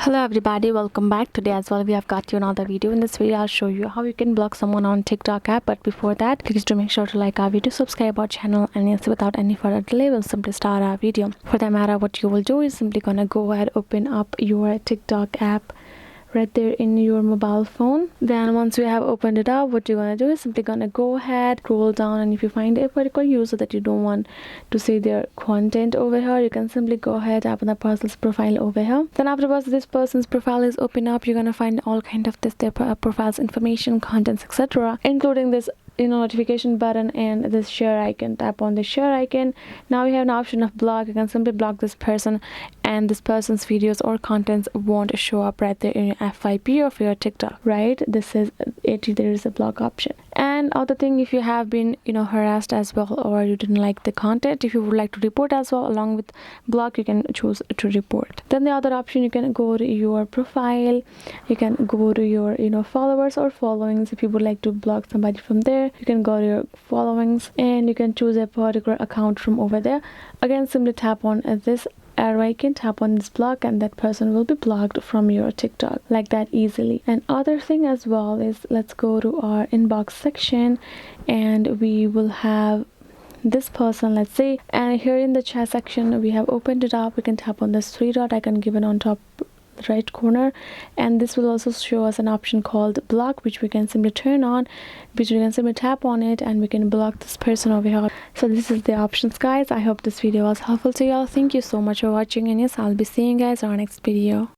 Hello everybody, welcome back. Today as well we have got you another video. In this video I'll show you how you can block someone on TikTok app. But before that, please do make sure to like our video, subscribe our channel, and yes, without any further delay we'll simply start our video. For that matter, what you will do is simply gonna go ahead, open up your TikTok app right there in your mobile phone. Then once you have opened it up, what you're gonna do is simply gonna go ahead, scroll down, and if you find a particular user that you don't want to see their content over here, you can simply go ahead, tap on the person's profile over here. Then afterwards, this person's profile is open up, you're gonna find all kind of their profiles information, contents, etc., including this notification button and this share icon. Tap on the share icon. Now we have an option of block. You can simply block this person, and this person's videos or contents won't show up right there in your FYP of your TikTok, right? This is it. There is a block option. And other thing, if you have been harassed as well, or you didn't like the content, if you would like to report as well along with block, you can choose to report. Then the other option, you can go to your profile, you can go to your followers or followings. If you would like to block somebody from there, you can go to your followings and you can choose a particular account from over there. Again, simply tap on this arrow icon, tap on this block, and that person will be blocked from your TikTok like that easily. And other thing as well is, let's go to our inbox section and we will have this person, let's say, and here in the chat section we have opened it up. We can tap on this three dot icon given on top right corner, and this will also show us an option called block, which we can simply turn on, which we can simply tap on it and we can block this person over here. So this is the options, guys. I hope this video was helpful to y'all. Thank you so much for watching, and yes, I'll be seeing you guys on our next video.